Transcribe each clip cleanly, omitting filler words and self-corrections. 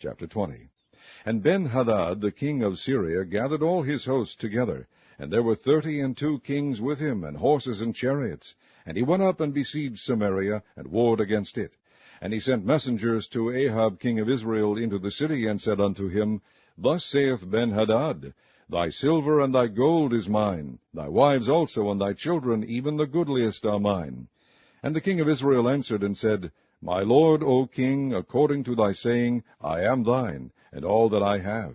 Chapter 20. And Ben-Hadad, the king of Syria, gathered all his host together, and there were 32 kings with him, and horses and chariots. And he went up and besieged Samaria, and warred against it. And he sent messengers to Ahab king of Israel into the city, and said unto him, Thus saith Ben-Hadad, Thy silver and thy gold is mine, thy wives also and thy children, even the goodliest are mine. And the king of Israel answered and said, My lord, O king, according to thy saying, I am thine, and all that I have.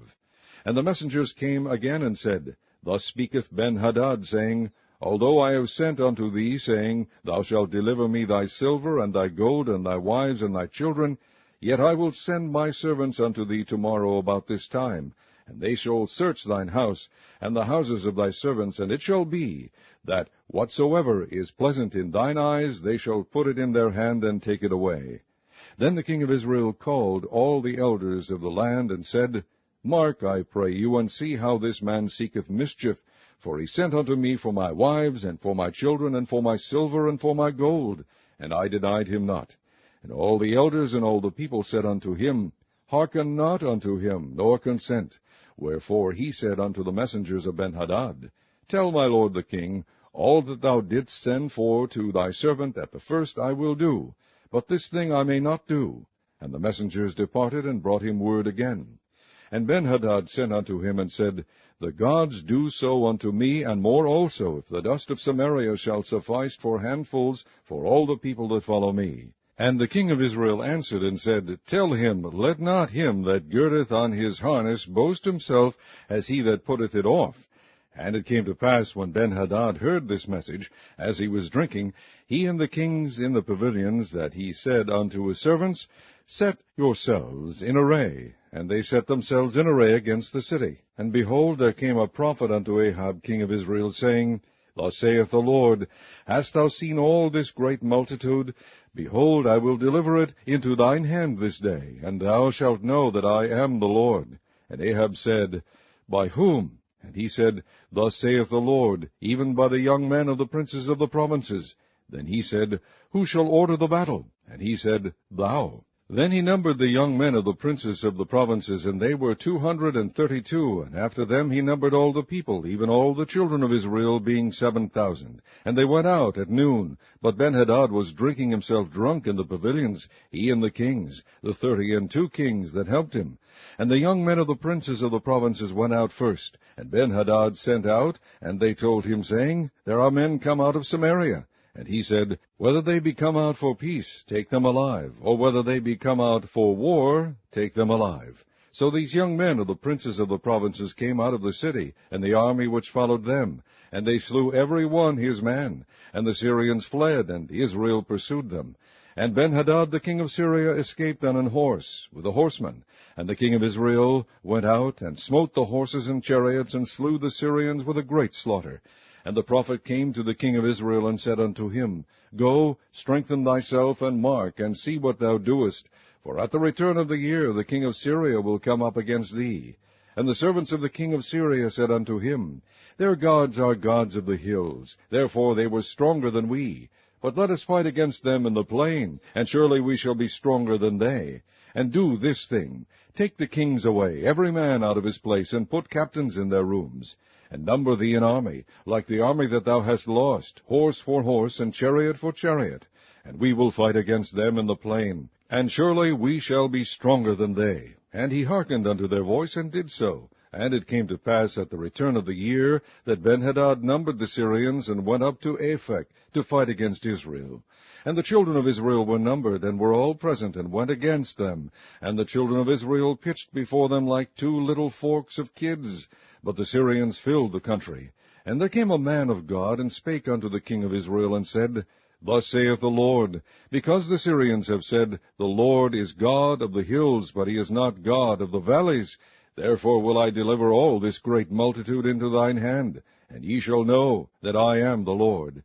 And the messengers came again and said, Thus speaketh Ben-Hadad, saying, Although I have sent unto thee, saying, Thou shalt deliver me thy silver, and thy gold, and thy wives, and thy children, yet I will send my servants unto thee tomorrow about this time, and they shall search thine house, and the houses of thy servants, and it shall be, that whatsoever is pleasant in thine eyes, they shall put it in their hand, and take it away. Then the king of Israel called all the elders of the land, and said, Mark, I pray you, and see how this man seeketh mischief, for he sent unto me for my wives, and for my children, and for my silver, and for my gold, and I denied him not. And all the elders and all the people said unto him, Hearken not unto him, nor consent. Wherefore he said unto the messengers of Ben-Hadad, Tell my lord the king, all that thou didst send for to thy servant at the first I will do, but this thing I may not do. And the messengers departed, and brought him word again. And Ben-Hadad sent unto him, and said, The gods do so unto me, and more also, if the dust of Samaria shall suffice for handfuls for all the people that follow me. And the king of Israel answered and said, Tell him, let not him that girdeth on his harness boast himself as he that putteth it off. And it came to pass, when Ben-Hadad heard this message, as he was drinking, he and the kings in the pavilions, that he said unto his servants, Set yourselves in array. And they set themselves in array against the city. And behold, there came a prophet unto Ahab king of Israel, saying, Thus saith the Lord, Hast thou seen all this great multitude? Behold, I will deliver it into thine hand this day, and thou shalt know that I am the Lord. And Ahab said, By whom? And he said, Thus saith the Lord, even by the young men of the princes of the provinces. Then he said, Who shall order the battle? And he said, Thou. Then he numbered the young men of the princes of the provinces, and they were 232, and after them he numbered all the people, even all the children of Israel, being 7,000. And they went out at noon, but Ben-Hadad was drinking himself drunk in the pavilions, he and the kings, the 32 kings that helped him. And the young men of the princes of the provinces went out first, and Ben-Hadad sent out, and they told him, saying, There are men come out of Samaria. And he said, Whether they be come out for peace, take them alive, or whether they be come out for war, take them alive. So these young men of the princes of the provinces came out of the city, and the army which followed them, and they slew every one his man. And the Syrians fled, and Israel pursued them. And Ben-Hadad the king of Syria escaped on an horse, with the horsemen. And the king of Israel went out, and smote the horses and chariots, and slew the Syrians with a great slaughter. And the prophet came to the king of Israel, and said unto him, Go, strengthen thyself, and mark, and see what thou doest. For at the return of the year the king of Syria will come up against thee. And the servants of the king of Syria said unto him, Their gods are gods of the hills, therefore they were stronger than we. But let us fight against them in the plain, and surely we shall be stronger than they. And do this thing, take the kings away, every man out of his place, and put captains in their rooms. And number thee an army, like the army that thou hast lost, horse for horse, and chariot for chariot. And we will fight against them in the plain, and surely we shall be stronger than they. And he hearkened unto their voice, and did so. And it came to pass at the return of the year, that Ben-Hadad numbered the Syrians, and went up to Aphek to fight against Israel. And the children of Israel were numbered, and were all present, and went against them. And the children of Israel pitched before them like 2 little forks of kids. But the Syrians filled the country. And there came a man of God, and spake unto the king of Israel, and said, Thus saith the Lord, Because the Syrians have said, The Lord is God of the hills, but he is not God of the valleys, therefore will I deliver all this great multitude into thine hand, and ye shall know that I am the Lord.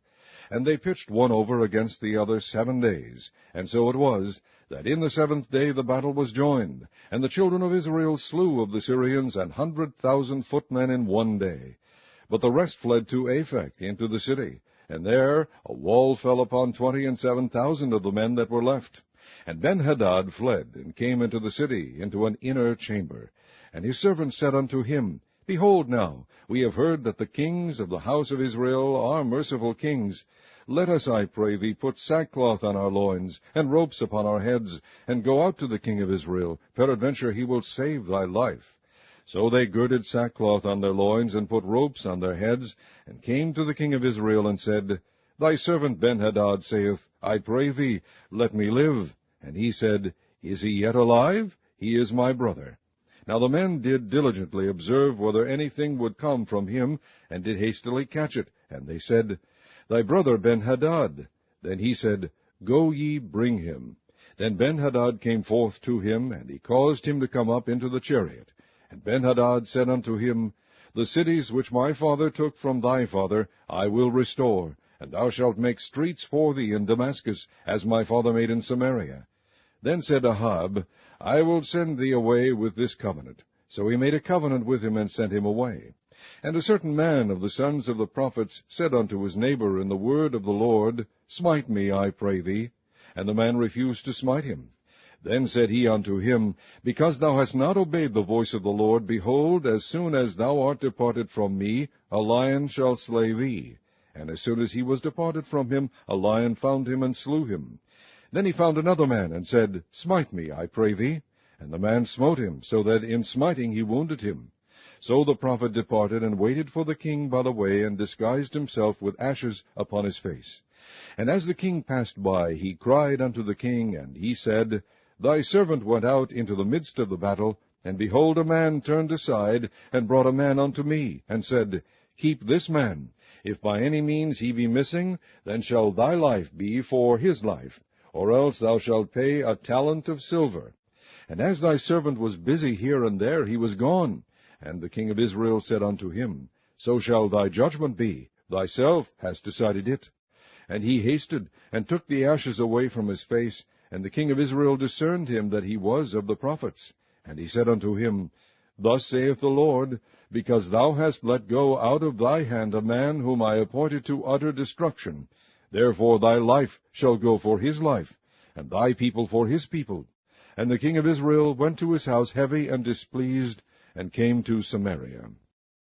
And they pitched one over against the other 7 days. And so it was, that in the 7th day the battle was joined, and the children of Israel slew of the Syrians 100,000 footmen in 1 day. But the rest fled to Aphek into the city, and there a wall fell upon 27,000 of the men that were left. And Benhadad fled, and came into the city, into an inner chamber. And his servants said unto him, Behold now, we have heard that the kings of the house of Israel are merciful kings. Let us, I pray thee, put sackcloth on our loins, and ropes upon our heads, and go out to the king of Israel. Peradventure he will save thy life. So they girded sackcloth on their loins, and put ropes on their heads, and came to the king of Israel, and said, Thy servant Benhadad saith, I pray thee, let me live. And he said, Is he yet alive? He is my brother. Now the men did diligently observe whether anything would come from him, and did hastily catch it. And they said, Thy brother Benhadad. Then he said, Go ye, bring him. Then Benhadad came forth to him, and he caused him to come up into the chariot. And Benhadad said unto him, The cities which my father took from thy father I will restore, and thou shalt make streets for thee in Damascus, as my father made in Samaria. Then said Ahab, I will send thee away with this covenant. So he made a covenant with him, and sent him away. And a certain man of the sons of the prophets said unto his neighbor in the word of the Lord, Smite me, I pray thee. And the man refused to smite him. Then said he unto him, Because thou hast not obeyed the voice of the Lord, behold, as soon as thou art departed from me, a lion shall slay thee. And as soon as he was departed from him, a lion found him, and slew him. Then he found another man, and said, Smite me, I pray thee. And the man smote him, so that in smiting he wounded him. So the prophet departed, and waited for the king by the way, and disguised himself with ashes upon his face. And as the king passed by, he cried unto the king, and he said, Thy servant went out into the midst of the battle, and behold, a man turned aside, and brought a man unto me, and said, Keep this man. If by any means he be missing, then shall thy life be for his life, or else thou shalt pay a talent of silver. And as thy servant was busy here and there, he was gone. And the king of Israel said unto him, So shall thy judgment be. Thyself hast decided it. And he hasted, and took the ashes away from his face, and the king of Israel discerned him that he was of the prophets. And he said unto him, Thus saith the Lord, Because thou hast let go out of thy hand a man whom I appointed to utter destruction, therefore thy life shall go for his life, and thy people for his people. And the king of Israel went to his house heavy and displeased, and came to Samaria.